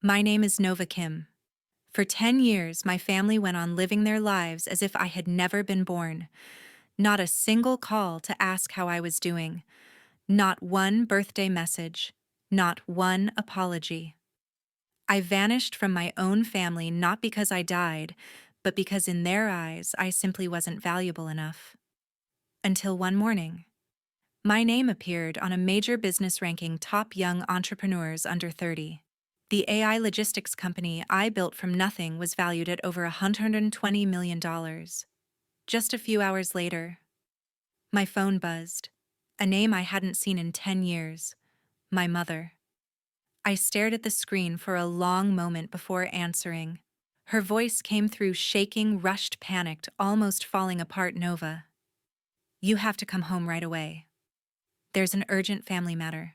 My name is Nova Kim. For 10 years, my family went on living their lives as if I had never been born. Not a single call to ask how I was doing. Not one birthday message. Not one apology. I vanished from my own family not because I died, but because in their eyes I simply wasn't valuable enough. Until one morning, my name appeared on a major business ranking top young entrepreneurs under 30. The AI logistics company I built from nothing was valued at over $120 million. Just a few hours later, my phone buzzed. A name I hadn't seen in 10 years. My mother. I stared at the screen for a long moment before answering. Her voice came through shaking, rushed, panicked, almost falling apart. Nova. You have to come home right away. There's an urgent family matter.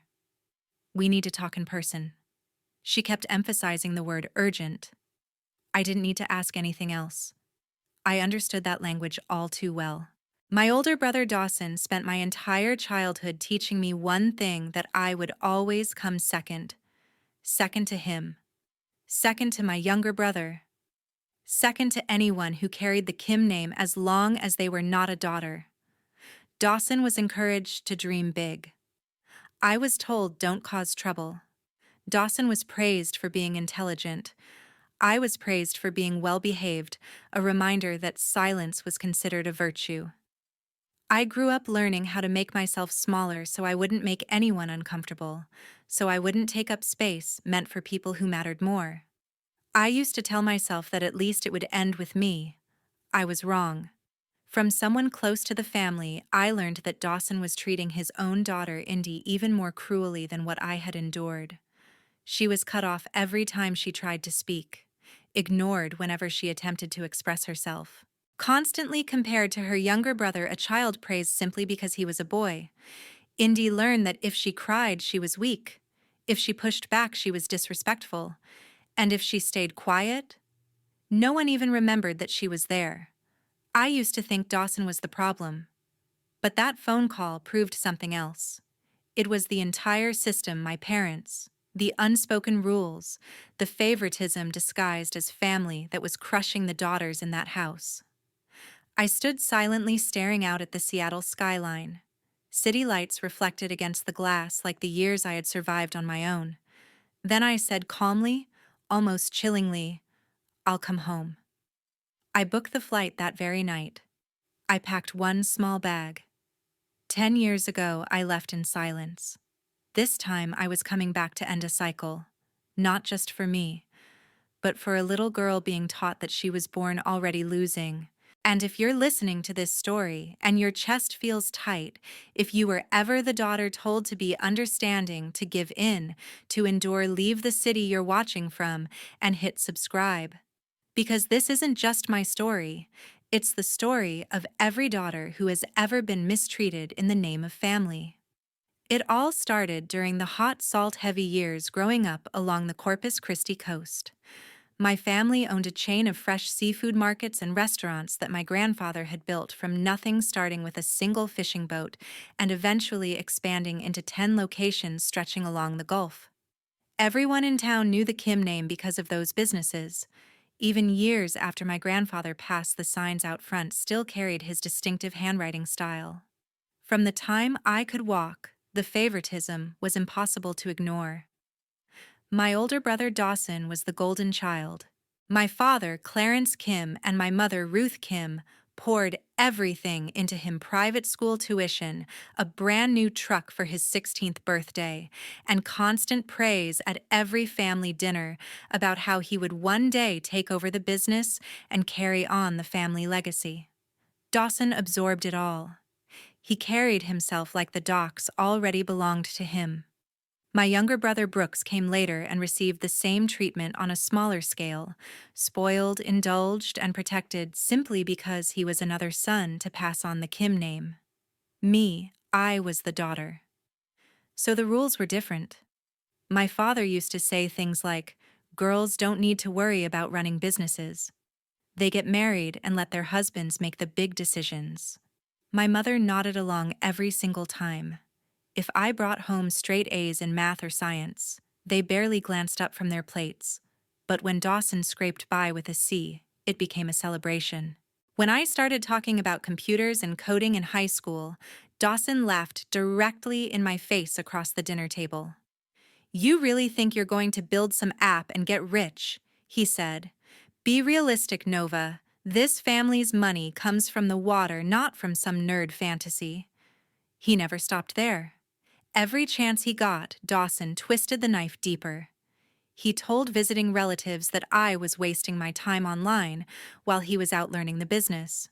We need to talk in person. She kept emphasizing the word urgent. I didn't need to ask anything else. I understood that language all too well. My older brother Dawson spent my entire childhood teaching me one thing: that I would always come second. Second to him. Second to my younger brother. Second to anyone who carried the Kim name as long as they were not a daughter. Dawson was encouraged to dream big. I was told don't cause trouble. Dawson was praised for being intelligent. I was praised for being well-behaved, a reminder that silence was considered a virtue. I grew up learning how to make myself smaller so I wouldn't make anyone uncomfortable, so I wouldn't take up space meant for people who mattered more. I used to tell myself that at least it would end with me. I was wrong. From someone close to the family, I learned that Dawson was treating his own daughter, Indy, even more cruelly than what I had endured. She was cut off every time she tried to speak, ignored whenever she attempted to express herself, constantly compared to her younger brother, a child praised simply because he was a boy. Indy learned that if she cried, she was weak. If she pushed back, she was disrespectful. And if she stayed quiet, no one even remembered that she was there. I used to think Dawson was the problem. But that phone call proved something else. It was the entire system: my parents, the unspoken rules, the favoritism disguised as family that was crushing the daughters in that house. I stood silently staring out at the Seattle skyline. City lights reflected against the glass like the years I had survived on my own. Then I said calmly, almost chillingly, "I'll come home." I booked the flight that very night. I packed one small bag. 10 years ago, I left in silence. This time, I was coming back to end a cycle. Not just for me, but for a little girl being taught that she was born already losing. And if you're listening to this story and your chest feels tight, if you were ever the daughter told to be understanding, to give in, to endure, leave the city you're watching from and hit subscribe. Because this isn't just my story, it's the story of every daughter who has ever been mistreated in the name of family. It all started during the hot, salt-heavy years growing up along the Corpus Christi coast. My family owned a chain of fresh seafood markets and restaurants that my grandfather had built from nothing, starting with a single fishing boat and eventually expanding into 10 locations stretching along the Gulf. Everyone in town knew the Kim name because of those businesses. Even years after my grandfather passed, the signs out front still carried his distinctive handwriting style. From the time I could walk, the favoritism was impossible to ignore. My older brother Dawson was the golden child. My father, Clarence Kim, and my mother, Ruth Kim, poured everything into him: private school tuition, a brand new truck for his 16th birthday, and constant praise at every family dinner about how he would one day take over the business and carry on the family legacy. Dawson absorbed it all. He carried himself like the docks already belonged to him. My younger brother Brooks came later and received the same treatment on a smaller scale, spoiled, indulged, and protected simply because he was another son to pass on the Kim name. Me, I was the daughter. So the rules were different. My father used to say things like, "Girls don't need to worry about running businesses. They get married and let their husbands make the big decisions." My mother nodded along every single time. If I brought home straight A's in math or science, They barely glanced up from their plates. But when Dawson scraped by with a C, it became a celebration. When I started talking about computers and coding in high school, Dawson laughed directly in my face across the dinner table. "You really think you're going to build some app and get rich?" he said. "Be realistic, Nova. This family's money comes from the water, not from some nerd fantasy." He never stopped there. Every chance he got, Dawson twisted the knife deeper. He told visiting relatives that I was wasting my time online while he was out learning the business.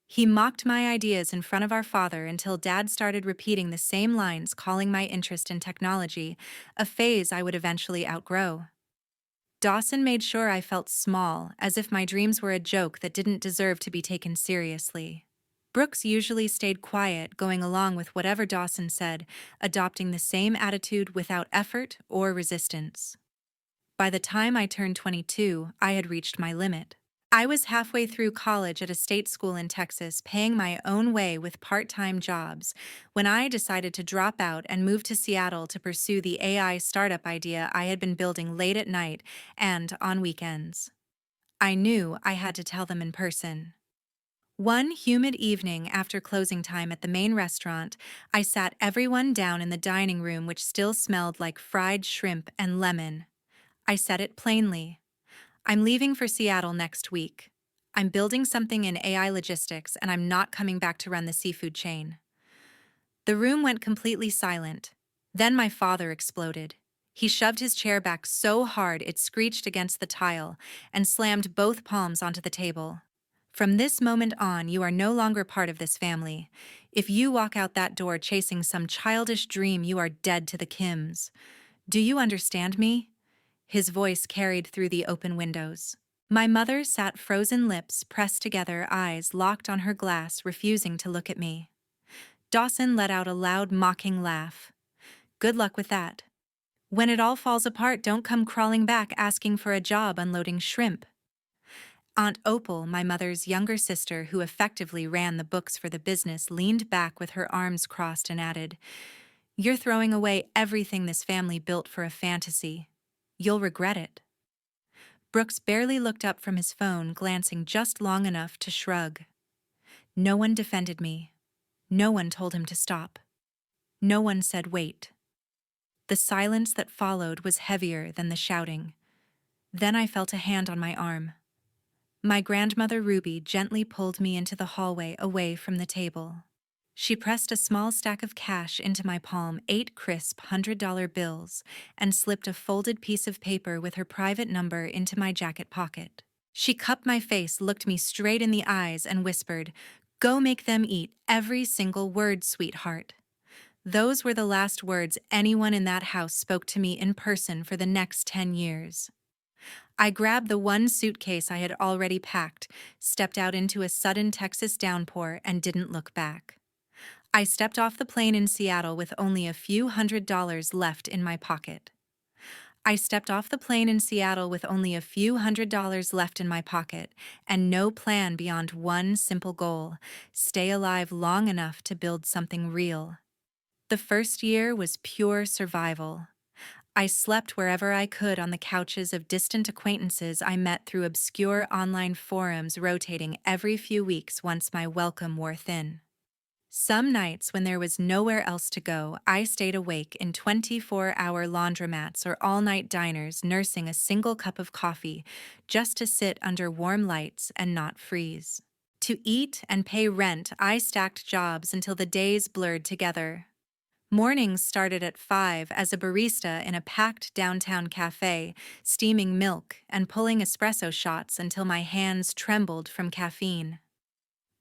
He mocked my ideas in front of our father until Dad started repeating the same lines, calling my interest in technology a phase I would eventually outgrow. Dawson made sure I felt small, as if my dreams were a joke that didn't deserve to be taken seriously. Brooks usually stayed quiet, going along with whatever Dawson said, adopting the same attitude without effort or resistance. By the time I turned 22, I had reached my limit. I was halfway through college at a state school in Texas, paying my own way with part-time jobs, when I decided to drop out and move to Seattle to pursue the AI startup idea I had been building late at night and on weekends. I knew I had to tell them in person. One humid evening after closing time at the main restaurant, I sat everyone down in the dining room, which still smelled like fried shrimp and lemon. I said it plainly. "I'm leaving for Seattle next week. I'm building something in AI logistics, and I'm not coming back to run the seafood chain." The room went completely silent. Then my father exploded. He shoved his chair back so hard it screeched against the tile and slammed both palms onto the table. "From this moment on, you are no longer part of this family. If you walk out that door chasing some childish dream, you are dead to the Kims. Do you understand me?" His voice carried through the open windows. My mother sat frozen lips pressed together, eyes locked on her glass, refusing to look at me. Dawson let out a loud, mocking laugh. "Good luck with that. When it all falls apart, don't come crawling back asking for a job unloading shrimp." Aunt Opal, my mother's younger sister who effectively ran the books for the business, leaned back with her arms crossed and added, "You're throwing away everything this family built for a fantasy. You'll regret it." Brooks barely looked up from his phone, glancing just long enough to shrug. No one defended me. No one told him to stop. No one said wait. The silence that followed was heavier than the shouting. Then I felt a hand on my arm. My grandmother Ruby gently pulled me into the hallway away from the table. She pressed a small stack of cash into my palm, 8 crisp $100 bills, and slipped a folded piece of paper with her private number into my jacket pocket. She cupped my face, looked me straight in the eyes, and whispered, "Go make them eat every single word, sweetheart." Those were the last words anyone in that house spoke to me in person for the next 10 years. I grabbed the one suitcase I had already packed, stepped out into a sudden Texas downpour, and didn't look back. I stepped off the plane in Seattle with only a few $100s left in my pocket. And no plan beyond one simple goal: stay alive long enough to build something real. The first year was pure survival. I slept wherever I could on the couches of distant acquaintances I met through obscure online forums, rotating every few weeks once my welcome wore thin. Some nights, when there was nowhere else to go, I stayed awake in 24-hour laundromats or all-night diners, nursing a single cup of coffee just to sit under warm lights and not freeze. To eat and pay rent, I stacked jobs until the days blurred together. Mornings started at 5 as a barista in a packed downtown cafe, steaming milk and pulling espresso shots until my hands trembled from caffeine.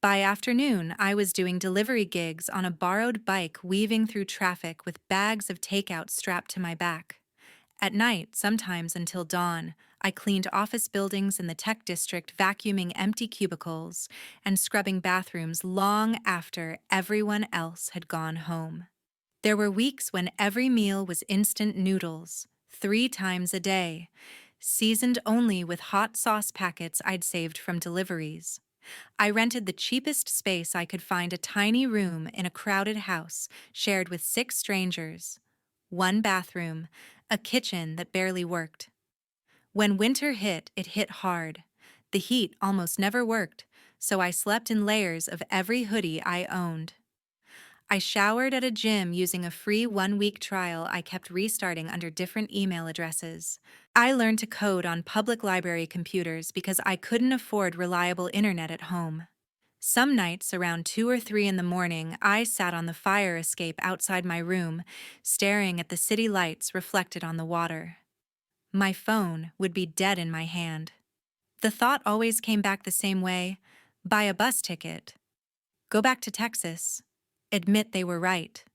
By afternoon, I was doing delivery gigs on a borrowed bike, weaving through traffic with bags of takeout strapped to my back. At night, sometimes until dawn, I cleaned office buildings in the tech district, vacuuming empty cubicles and scrubbing bathrooms long after everyone else had gone home. There were weeks when every meal was instant noodles, 3 times a day, seasoned only with hot sauce packets I'd saved from deliveries. I rented the cheapest space I could find, a tiny room in a crowded house, shared with 6 strangers. one bathroom, a kitchen that barely worked. When winter hit, it hit hard. The heat almost never worked, so I slept in layers of every hoodie I owned. I showered at a gym using a free 1-week trial I kept restarting under different email addresses. I learned to code on public library computers because I couldn't afford reliable internet at home. Some nights, around 2 or 3 in the morning, I sat on the fire escape outside my room, staring at the city lights reflected on the water. My phone would be dead in my hand. The thought always came back the same way: buy a bus ticket. Go back to Texas. Admit they were right.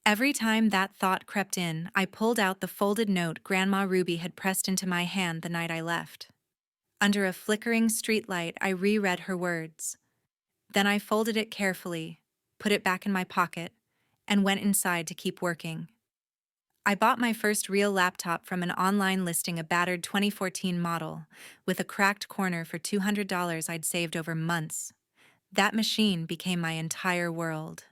Every time that thought crept in, I pulled out the folded note Grandma Ruby had pressed into my hand the night I left. Under a flickering streetlight, I reread her words. Then I folded it carefully, put it back in my pocket, and went inside to keep working. I bought my first real laptop from an online listing, a battered 2014 model, with a cracked corner for $200 I'd saved over months. That machine became my entire world.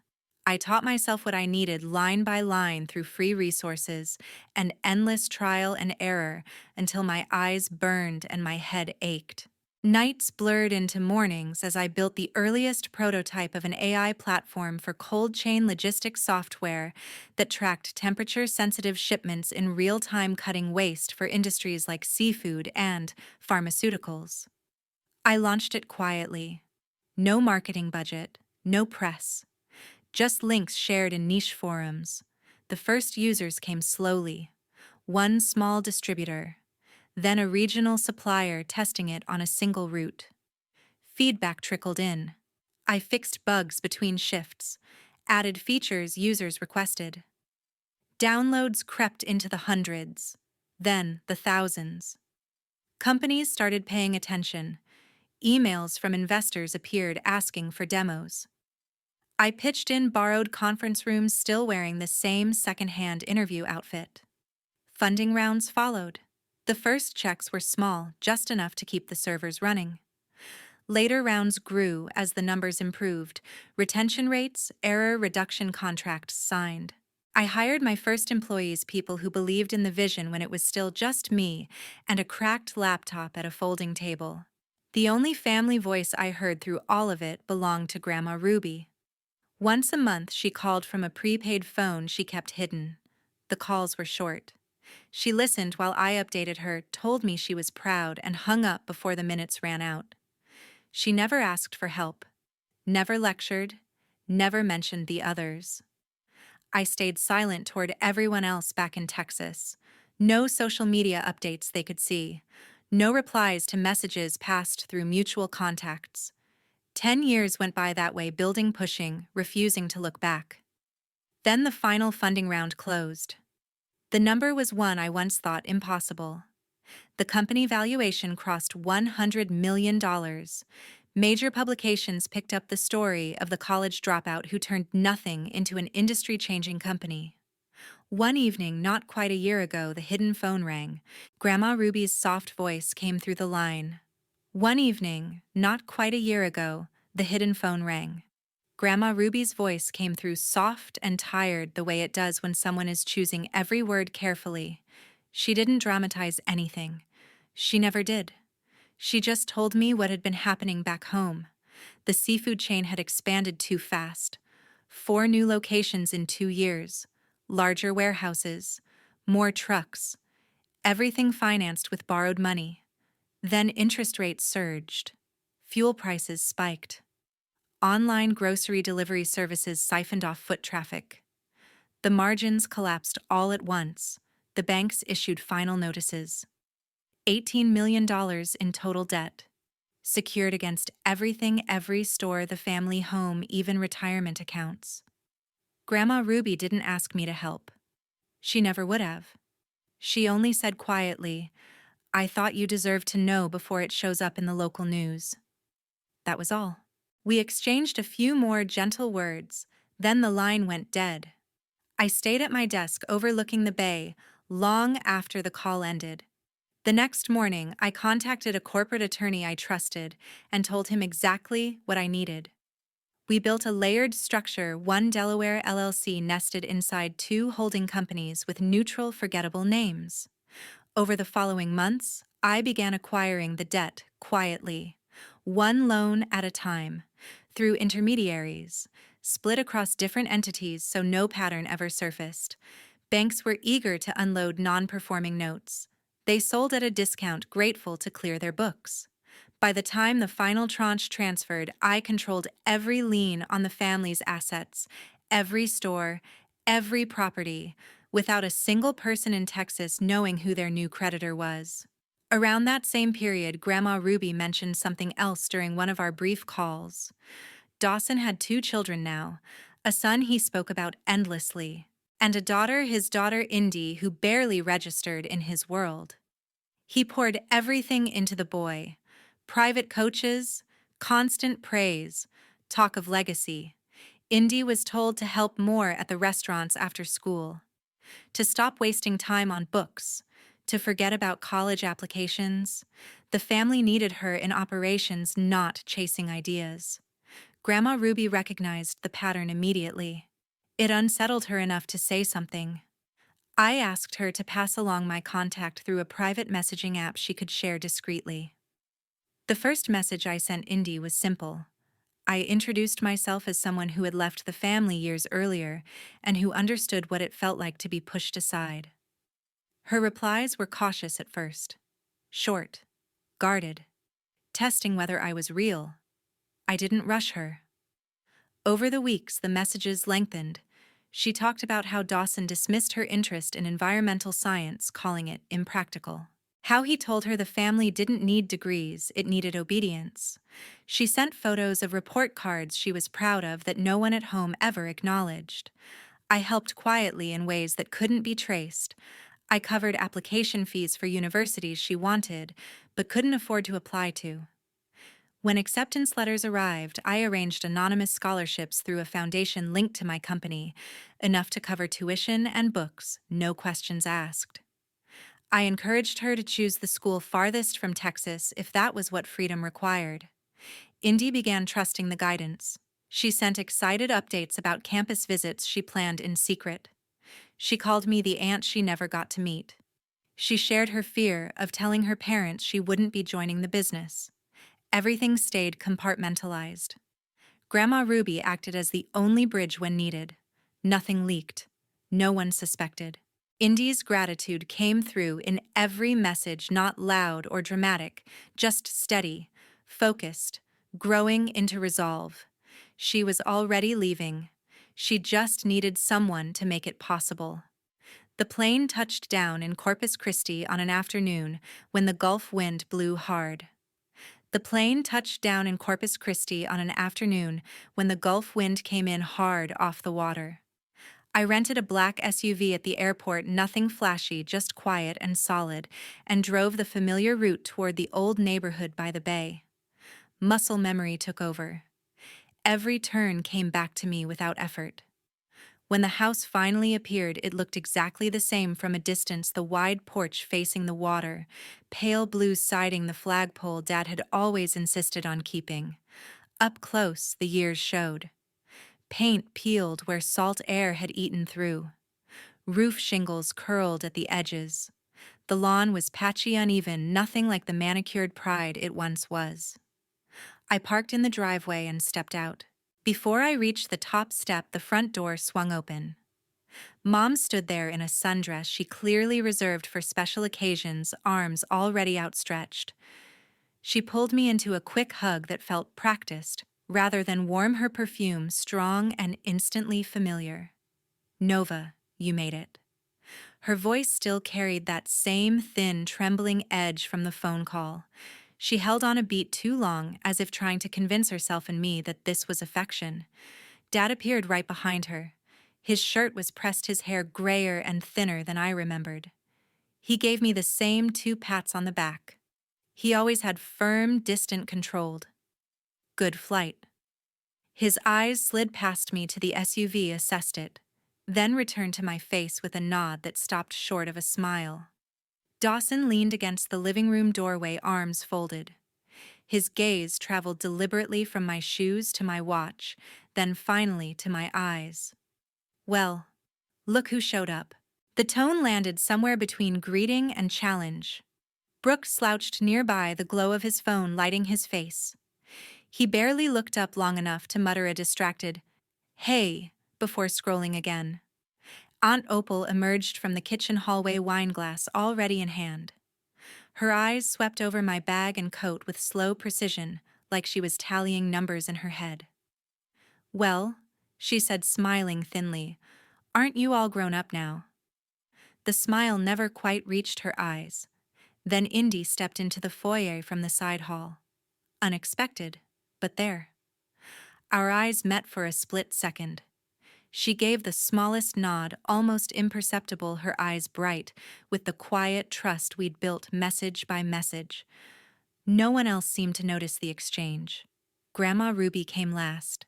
I taught myself what I needed line by line through free resources and endless trial and error until my eyes burned and my head ached. Nights blurred into mornings as I built the earliest prototype of an AI platform for cold chain logistics software that tracked temperature-sensitive shipments in real time, cutting waste for industries like seafood and pharmaceuticals. I launched it quietly. No marketing budget, no press. Just links shared in niche forums. The first users came slowly. One small distributor, then a regional supplier testing it on a single route. Feedback trickled in. I fixed bugs between shifts, added features users requested. Downloads crept into the hundreds, then the thousands. Companies started paying attention. Emails from investors appeared asking for demos. I pitched in borrowed conference rooms, still wearing the same second-hand interview outfit. Funding rounds followed. The first checks were small, just enough to keep the servers running. Later rounds grew as the numbers improved, retention rates, error reduction contracts signed. I hired my first employees, people who believed in the vision when it was still just me and a cracked laptop at a folding table. The only family voice I heard through all of it belonged to Grandma Ruby. Once a month, she called from a prepaid phone she kept hidden. The calls were short. She listened while I updated her, told me she was proud, and hung up before the minutes ran out. She never asked for help, never lectured, never mentioned the others. I stayed silent toward everyone else back in Texas. No social media updates they could see. No replies to messages passed through mutual contacts. 10 years went by that way, building, pushing, refusing to look back. Then the final funding round closed. The number was one I once thought impossible. The company valuation crossed $100 million. Major publications picked up the story of the college dropout who turned nothing into an industry-changing company. One evening, not quite a year ago, the hidden phone rang. Grandma Ruby's soft voice came through the line. One evening, not quite a year ago, the hidden phone rang. Grandma Ruby's voice came through soft and tired, the way it does when someone is choosing every word carefully. She didn't dramatize anything. She never did. She just told me what had been happening back home. The seafood chain had expanded too fast. 4 new locations in 2 years. Larger warehouses. More trucks. Everything financed with borrowed money. Then interest rates surged. Fuel prices spiked. Online grocery delivery services siphoned off foot traffic. The margins collapsed all at once. The banks issued final notices. $18 million in total debt. Secured against everything, every store, the family home, even retirement accounts. Grandma Ruby didn't ask me to help. She never would have. She only said quietly, "I thought you deserved to know before it shows up in the local news." That was all. We exchanged a few more gentle words, then the line went dead. I stayed at my desk overlooking the bay long after the call ended. The next morning, I contacted a corporate attorney I trusted and told him exactly what I needed. We built a layered structure, one Delaware LLC nested inside two holding companies with neutral, forgettable names. Over the following months, I began acquiring the debt quietly, one loan at a time, through intermediaries, split across different entities so no pattern ever surfaced. Banks were eager to unload non-performing notes. They sold at a discount, grateful to clear their books. By the time the final tranche transferred, I controlled every lien on the family's assets, every store, every property, without a single person in Texas knowing who their new creditor was. Around that same period, Grandma Ruby mentioned something else during one of our brief calls. Dawson had 2 children now, a son he spoke about endlessly, and a daughter, his daughter Indy, who barely registered in his world. He poured everything into the boy: private coaches, constant praise, talk of legacy. Indy was told to help more at the restaurants after school, to stop wasting time on books, to forget about college applications. The family needed her in operations, not chasing ideas. Grandma Ruby recognized the pattern immediately. It unsettled her enough to say something. I asked her to pass along my contact through a private messaging app she could share discreetly. The first message I sent Indy was simple. I introduced myself as someone who had left the family years earlier and who understood what it felt like to be pushed aside. Her replies were cautious at first, short, guarded, testing whether I was real. I didn't rush her. Over the weeks, the messages lengthened. She talked about how Dawson dismissed her interest in environmental science, calling it impractical. How he told her the family didn't need degrees, it needed obedience. She sent photos of report cards she was proud of that no one at home ever acknowledged. I helped quietly in ways that couldn't be traced. I covered application fees for universities she wanted, but couldn't afford to apply to. When acceptance letters arrived, I arranged anonymous scholarships through a foundation linked to my company, enough to cover tuition and books, no questions asked. I encouraged her to choose the school farthest from Texas if that was what freedom required. Indy began trusting the guidance. She sent excited updates about campus visits she planned in secret. She called me the aunt she never got to meet. She shared her fear of telling her parents she wouldn't be joining the business. Everything stayed compartmentalized. Grandma Ruby acted as the only bridge when needed. Nothing leaked. No one suspected. Indy's gratitude came through in every message, not loud or dramatic, just steady, focused, growing into resolve. She was already leaving. She just needed someone to make it possible. The plane touched down in Corpus Christi on an afternoon when the Gulf wind blew hard. The plane touched down in Corpus Christi on an afternoon when the Gulf wind came in hard off the water. I rented a black SUV at the airport, nothing flashy, just quiet and solid, and drove the familiar route toward the old neighborhood by the bay. Muscle memory took over. Every turn came back to me without effort. When the house finally appeared, it looked exactly the same from a distance, the wide porch facing the water, pale blue siding, the flagpole Dad had always insisted on keeping. Up close, the years showed. Paint peeled where salt air had eaten through. Roof shingles curled at the edges. The lawn was patchy, uneven, nothing like the manicured pride it once was. I parked in the driveway and stepped out. Before I reached the top step, the front door swung open. Mom stood there in a sundress she clearly reserved for special occasions, arms already outstretched. She pulled me into a quick hug that felt practiced, rather than warm, her perfume strong and instantly familiar. "Nova, you made it." Her voice still carried that same thin, trembling edge from the phone call. She held on a beat too long, as if trying to convince herself and me that this was affection. Dad appeared right behind her. His shirt was pressed, his hair grayer and thinner than I remembered. He gave me the same 2 pats on the back. He always had firm, distant, controlled. "Good flight." His eyes slid past me to the SUV, assessed it, then returned to my face with a nod that stopped short of a smile. Dawson leaned against the living room doorway, arms folded. His gaze traveled deliberately from my shoes to my watch, then finally to my eyes. "Well, look who showed up." The tone landed somewhere between greeting and challenge. Brooks slouched nearby, the glow of his phone lighting his face. He barely looked up long enough to mutter a distracted, "Hey," before scrolling again. Aunt Opal emerged from the kitchen hallway, wineglass already in hand. Her eyes swept over my bag and coat with slow precision, like she was tallying numbers in her head. "Well," she said, smiling thinly, "aren't you all grown up now?" The smile never quite reached her eyes. Then Indy stepped into the foyer from the side hall. Unexpected, but there. Our eyes met for a split second. She gave the smallest nod, almost imperceptible, her eyes bright, with the quiet trust we'd built message by message. No one else seemed to notice the exchange. Grandma Ruby came last.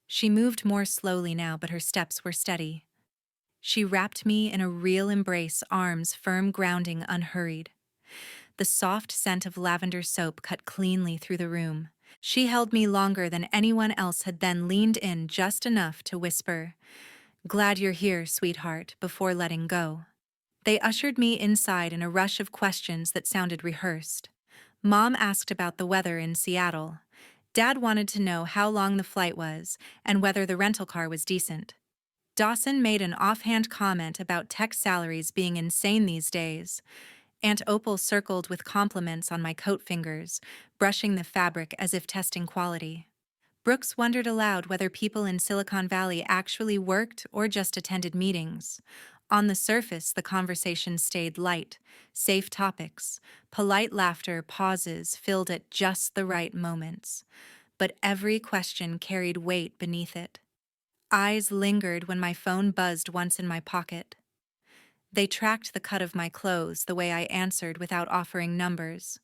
She moved more slowly now, but her steps were steady. She wrapped me in a real embrace, arms firm, grounding, unhurried. The soft scent of lavender soap cut cleanly through the room. She held me longer than anyone else had, then leaned in just enough to whisper, "Glad you're here, sweetheart," before letting go. They ushered me inside in a rush of questions that sounded rehearsed. Mom asked about the weather in Seattle. Dad wanted to know how long the flight was and whether the rental car was decent. Dawson made an offhand comment about tech salaries being insane these days. Aunt Opal circled with compliments on my coat fingers, brushing the fabric as if testing quality. Brooks wondered aloud whether people in Silicon Valley actually worked or just attended meetings. On the surface, the conversation stayed light, safe topics, polite laughter, pauses filled at just the right moments. But every question carried weight beneath it. Eyes lingered when my phone buzzed once in my pocket. They tracked the cut of my clothes, the way I answered without offering numbers.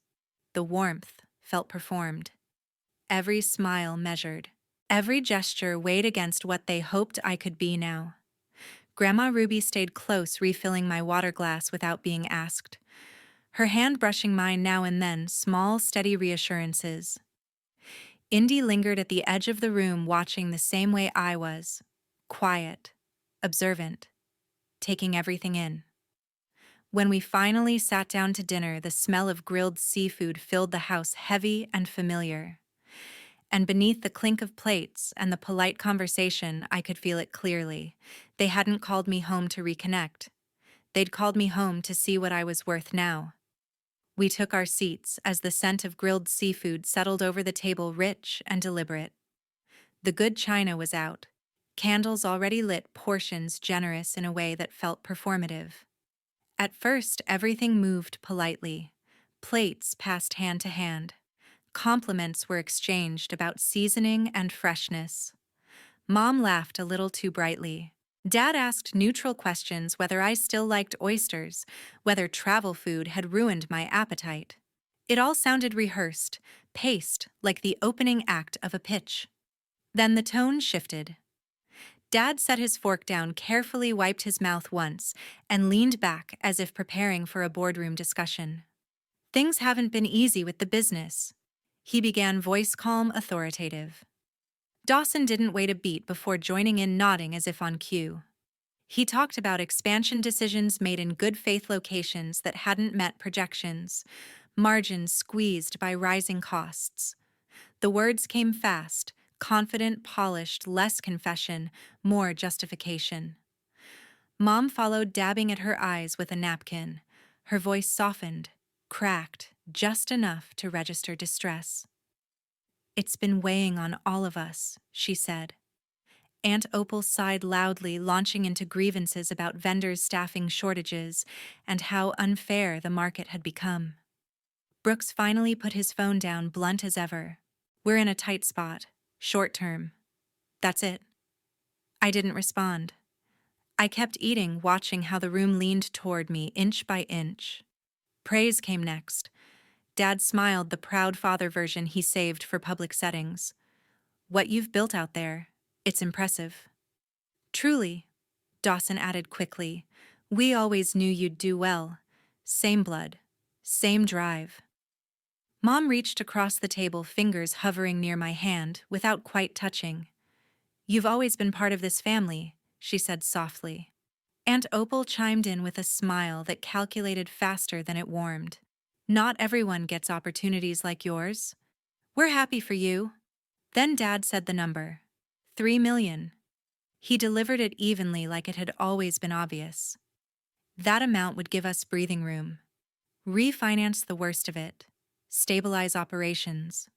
The warmth felt performed. Every smile measured. Every gesture weighed against what they hoped I could be now. Grandma Ruby stayed close, refilling my water glass without being asked. Her hand brushing mine now and then, small, steady reassurances. Indy lingered at the edge of the room, watching the same way I was. Quiet, observant, taking everything in. When we finally sat down to dinner, the smell of grilled seafood filled the house, heavy and familiar. And beneath the clink of plates and the polite conversation, I could feel it clearly. They hadn't called me home to reconnect. They'd called me home to see what I was worth now. We took our seats as the scent of grilled seafood settled over the table, rich and deliberate. The good china was out. Candles already lit, portions generous in a way that felt performative. At first, everything moved politely. Plates passed hand to hand. Compliments were exchanged about seasoning and freshness. Mom laughed a little too brightly. Dad asked neutral questions, whether I still liked oysters, whether travel food had ruined my appetite. It all sounded rehearsed, paced like the opening act of a pitch. Then the tone shifted. Dad set his fork down, carefully wiped his mouth once, and leaned back as if preparing for a boardroom discussion. "Things haven't been easy with the business," he began, voice calm, authoritative. Dawson didn't wait a beat before joining in, nodding as if on cue. He talked about expansion decisions made in good faith locations that hadn't met projections, margins squeezed by rising costs. The words came fast, confident, polished, less confession, more justification. Mom followed, dabbing at her eyes with a napkin. Her voice softened, cracked, just enough to register distress. "It's been weighing on all of us," she said. Aunt Opal sighed loudly, launching into grievances about vendors' staffing shortages and how unfair the market had become. Brooks finally put his phone down, blunt as ever. "We're in a tight spot. Short term. That's it." I didn't respond. I kept eating, watching how the room leaned toward me, inch by inch. Praise came next. Dad smiled, the proud father version he saved for public settings. "What you've built out there, it's impressive." "Truly," Dawson added quickly. "We always knew you'd do well. Same blood, same drive." Mom reached across the table, fingers hovering near my hand, without quite touching. "You've always been part of this family," she said softly. Aunt Opal chimed in with a smile that calculated faster than it warmed. "Not everyone gets opportunities like yours. We're happy for you." Then Dad said the number. 3 million. He delivered it evenly, like it had always been obvious. That amount would give us breathing room. Refinance the worst of it. Stabilize operations.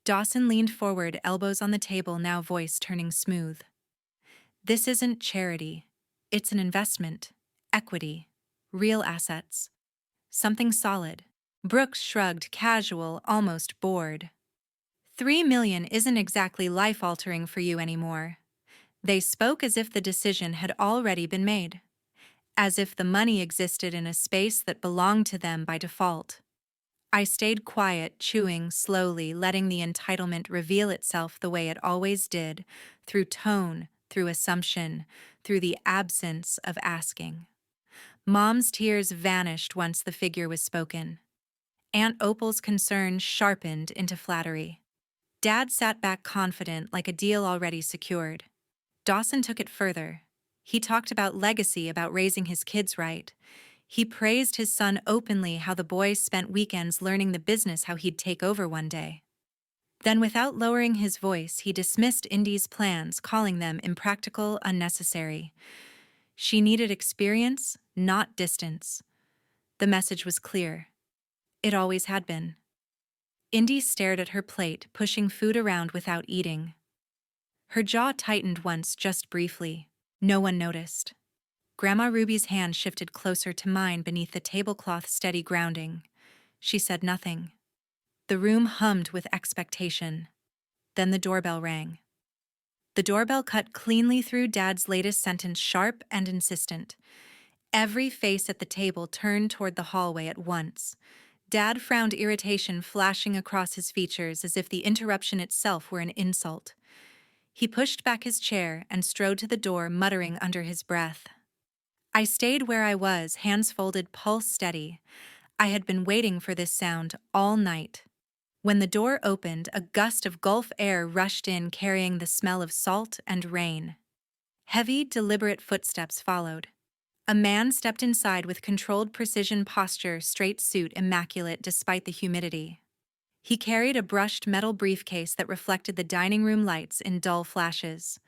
Dawson leaned forward, elbows on the table, now voice turning smooth. "This isn't charity. It's an investment. Equity. Real assets. Something solid." Brooks shrugged, casual, almost bored. 3 million isn't exactly life-altering for you anymore." They spoke as if the decision had already been made. As if the money existed in a space that belonged to them by default. I stayed quiet, chewing slowly, letting the entitlement reveal itself the way it always did, through tone, through assumption, through the absence of asking. Mom's tears vanished once the figure was spoken. Aunt Opal's concern sharpened into flattery. Dad sat back confident, like a deal already secured. Dawson took it further. He talked about legacy, about raising his kids right. He praised his son openly, how the boy spent weekends learning the business, how he'd take over one day. Then, without lowering his voice, he dismissed Indy's plans, calling them impractical, unnecessary. She needed experience, not distance. The message was clear. It always had been. Indy stared at her plate, pushing food around without eating. Her jaw tightened once, just briefly. No one noticed. Grandma Ruby's hand shifted closer to mine beneath the tablecloth's steady grounding. She said nothing. The room hummed with expectation. Then the doorbell rang. The doorbell cut cleanly through Dad's latest sentence, sharp and insistent. Every face at the table turned toward the hallway at once. Dad frowned, irritation flashing across his features, as if the interruption itself were an insult. He pushed back his chair and strode to the door, muttering under his breath. I stayed where I was, hands folded, pulse steady. I had been waiting for this sound all night. When the door opened, a gust of Gulf air rushed in, carrying the smell of salt and rain. Heavy, deliberate footsteps followed. A man stepped inside with controlled precision, posture, straight suit, immaculate despite the humidity. He carried a brushed metal briefcase that reflected the dining room lights in dull flashes.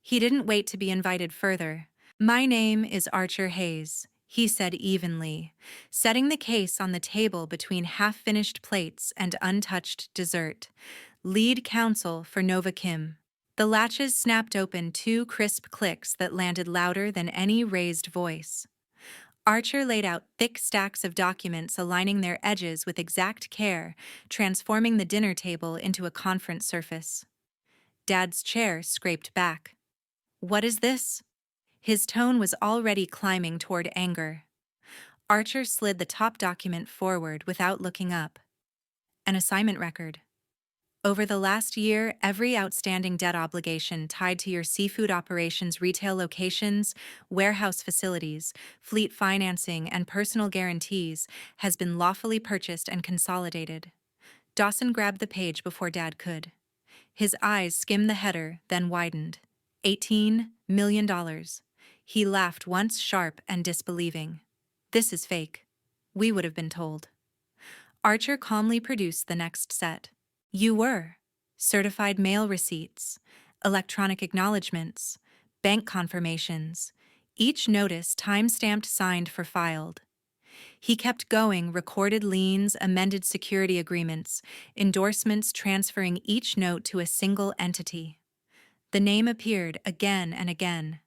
He didn't wait to be invited further. "My name is Archer Hayes," he said evenly, setting the case on the table between half-finished plates and untouched dessert. "Lead counsel for Nova Kim." The latches snapped open, two crisp clicks that landed louder than any raised voice. Archer laid out thick stacks of documents, aligning their edges with exact care, transforming the dinner table into a conference surface. Dad's chair scraped back. "What is this?" His tone was already climbing toward anger. Archer slid the top document forward without looking up. "An assignment record. Over the last year, every outstanding debt obligation tied to your seafood operations, retail locations, warehouse facilities, fleet financing, and personal guarantees has been lawfully purchased and consolidated." Dawson grabbed the page before Dad could. His eyes skimmed the header, then widened. $18 million. He laughed once, sharp and disbelieving. "This is fake. We would have been told." Archer calmly produced the next set. "You were. Certified mail receipts, electronic acknowledgments, bank confirmations, each notice time-stamped, signed for filed." He kept going, recorded liens, amended security agreements, endorsements, transferring each note to a single entity. The name appeared again and again.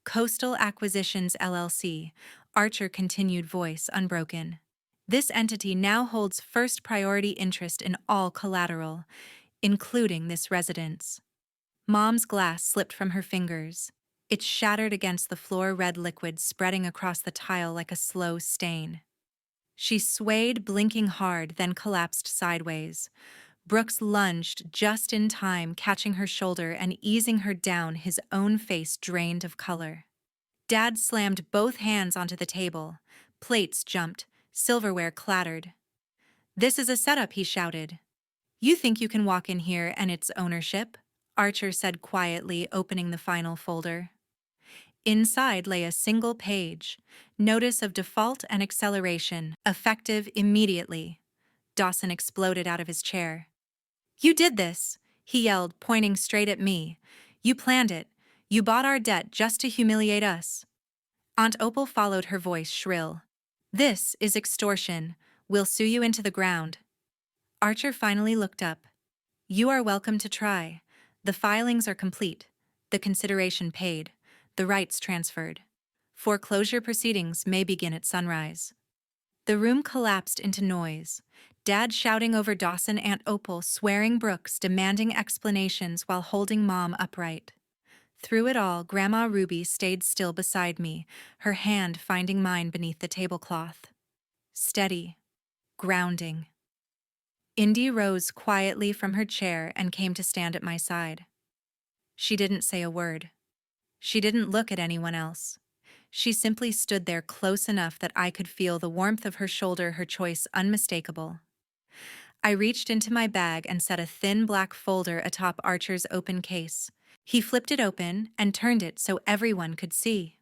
"Coastal Acquisitions LLC," Archer continued, voice unbroken. "This entity now holds first priority interest in all collateral, including this residence." Mom's glass slipped from her fingers. It shattered against the floor, red liquid spreading across the tile like a slow stain. She swayed, blinking hard, then collapsed sideways. Brooks lunged just in time, catching her shoulder and easing her down, his own face drained of color. Dad slammed both hands onto the table. Plates jumped, silverware clattered. "This is a setup," he shouted. "You think you can walk in here and it's ownership?" Archer said quietly, opening the final folder. Inside lay a single page. Notice of default and acceleration, effective immediately. Dawson exploded out of his chair. "You did this!" he yelled, pointing straight at me. "You planned it. You bought our debt just to humiliate us." Aunt Opal followed her voice shrill. "This is extortion. We'll sue you into the ground." Archer finally looked up. "You are welcome to try. The filings are complete. The consideration paid. The rights transferred. Foreclosure proceedings may begin at sunrise." The room collapsed into noise. Dad shouting over Dawson, Aunt Opal swearing, Brooks demanding explanations while holding Mom upright. Through it all, Grandma Ruby stayed still beside me, her hand finding mine beneath the tablecloth. Steady. Grounding. Indy rose quietly from her chair and came to stand at my side. She didn't say a word. She didn't look at anyone else. She simply stood there close enough that I could feel the warmth of her shoulder, her choice unmistakable. I reached into my bag and set a thin black folder atop Archer's open case. He flipped it open and turned it so everyone could see.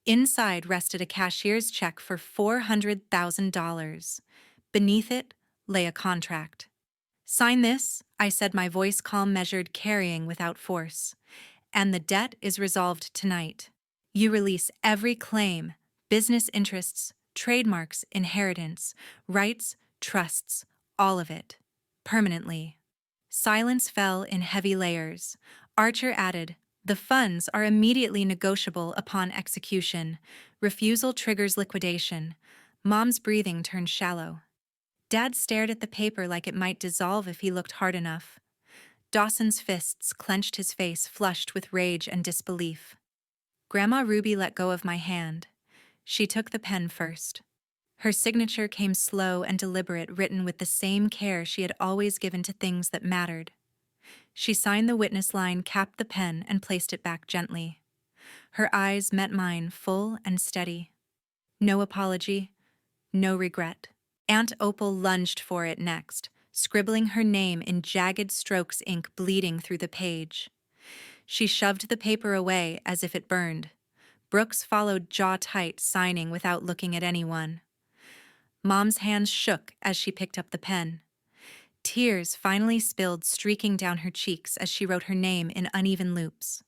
Inside rested a cashier's check for $400,000. Beneath it lay a contract. "Sign this," I said, my voice calm, measured, carrying without force. "And the debt is resolved tonight. You release every claim, business interests, trademarks, inheritance, rights, trusts, all of it. Permanently." Silence fell in heavy layers. Archer added, "The funds are immediately negotiable upon execution. Refusal triggers liquidation." Mom's breathing turned shallow. Dad stared at the paper like it might dissolve if he looked hard enough. Dawson's fists clenched, his face flushed with rage and disbelief. Grandma Ruby let go of my hand. She took the pen first. Her signature came slow and deliberate, written with the same care she had always given to things that mattered. She signed the witness line, capped the pen, and placed it back gently. Her eyes met mine, full and steady. No apology, no regret. Aunt Opal lunged for it next, scribbling her name in jagged strokes, ink bleeding through the page. She shoved the paper away as if it burned. Brooks followed, jaw tight, signing without looking at anyone. Mom's hands shook as she picked up the pen. Tears finally spilled, streaking down her cheeks as she wrote her name in uneven loops.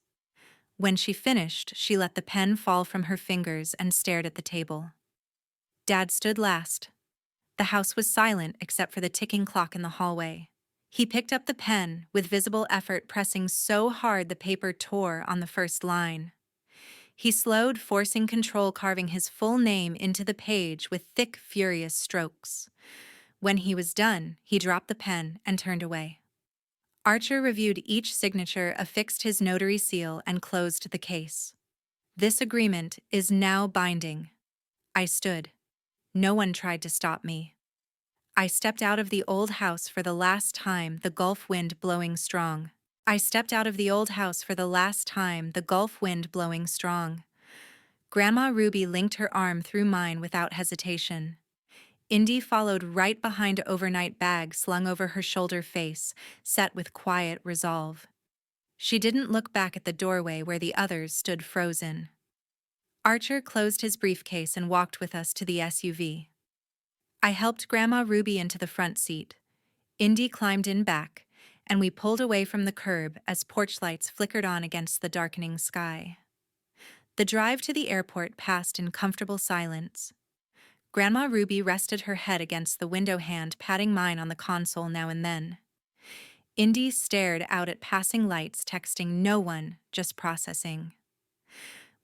When she finished, she let the pen fall from her fingers and stared at the table. Dad stood last. The house was silent except for the ticking clock in the hallway. He picked up the pen, with visible effort, pressing so hard the paper tore on the first line. He slowed, forcing control, carving his full name into the page with thick, furious strokes. When he was done, he dropped the pen and turned away. Archer reviewed each signature, affixed his notary seal, and closed the case. "This agreement is now binding." I stood. No one tried to stop me. I stepped out of the old house for the last time, the Gulf wind blowing strong. I stepped out of the old house for the last time, the Gulf wind blowing strong. Grandma Ruby linked her arm through mine without hesitation. Indy followed right behind, overnight bag slung over her shoulder, face set with quiet resolve. She didn't look back at the doorway where the others stood frozen. Archer closed his briefcase and walked with us to the SUV. I helped Grandma Ruby into the front seat. Indy climbed in back, and we pulled away from the curb as porch lights flickered on against the darkening sky. The drive to the airport passed in comfortable silence. Grandma Ruby rested her head against the window, hand patting mine on the console now and then. Indy stared out at passing lights, texting no one, just processing.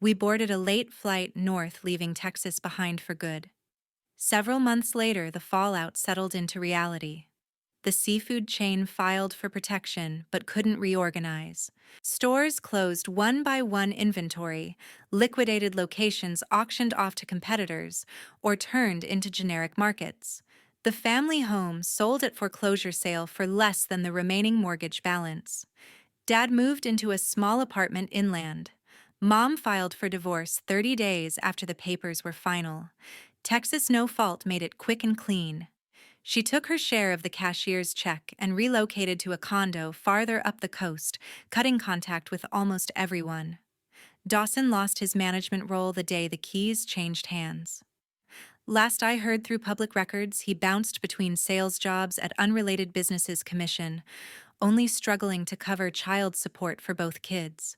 We boarded a late flight north, leaving Texas behind for good. Several months later, the fallout settled into reality. The seafood chain filed for protection but couldn't reorganize. Stores closed one by one, inventory, liquidated, locations auctioned off to competitors or turned into generic markets. The family home sold at foreclosure sale for less than the remaining mortgage balance. Dad moved into a small apartment inland. Mom filed for divorce 30 days after the papers were final. Texas no fault made it quick and clean. She took her share of the cashier's check and relocated to a condo farther up the coast, cutting contact with almost everyone. Dawson lost his management role the day the keys changed hands. Last I heard through public records, he bounced between sales jobs at unrelated businesses' commission, only struggling to cover child support for both kids.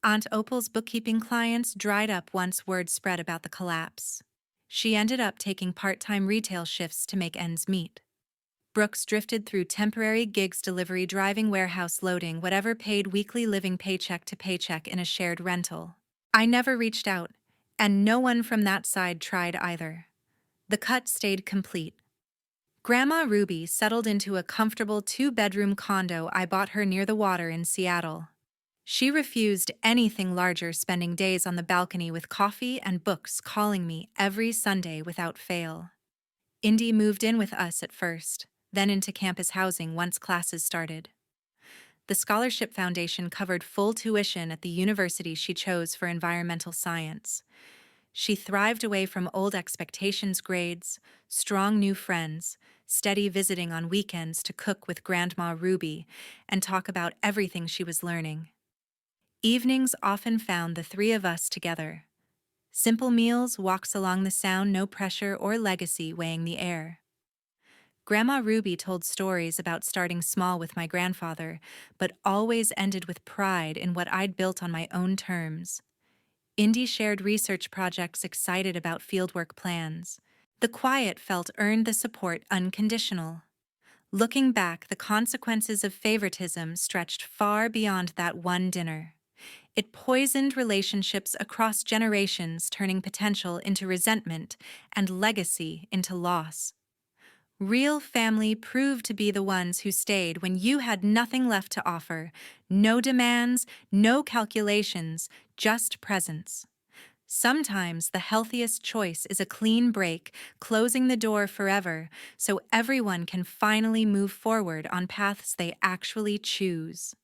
Aunt Opal's bookkeeping clients dried up once word spread about the collapse. She ended up taking part-time retail shifts to make ends meet. Brooks drifted through temporary gigs, delivery, driving, warehouse loading, whatever paid weekly living paycheck to paycheck in a shared rental. I never reached out, and no one from that side tried either. The cut stayed complete. Grandma Ruby settled into a comfortable 2-bedroom condo I bought her near the water in Seattle. She refused anything larger, spending days on the balcony with coffee and books, calling me every Sunday without fail. Indy moved in with us at first, then into campus housing once classes started. The Scholarship Foundation covered full tuition at the university she chose for environmental science. She thrived away from old expectations, grades, strong new friends, steady visiting on weekends to cook with Grandma Ruby and talk about everything she was learning. Evenings often found the three of us together. Simple meals, walks along the Sound, no pressure or legacy weighing the air. Grandma Ruby told stories about starting small with my grandfather, but always ended with pride in what I'd built on my own terms. Indy shared research projects, excited about fieldwork plans. The quiet felt earned the support unconditional. Looking back, the consequences of favoritism stretched far beyond that one dinner. It poisoned relationships across generations, turning potential into resentment and legacy into loss. Real family proved to be the ones who stayed when you had nothing left to offer. No demands, no calculations, just presence. Sometimes the healthiest choice is a clean break, closing the door forever, so everyone can finally move forward on paths they actually choose.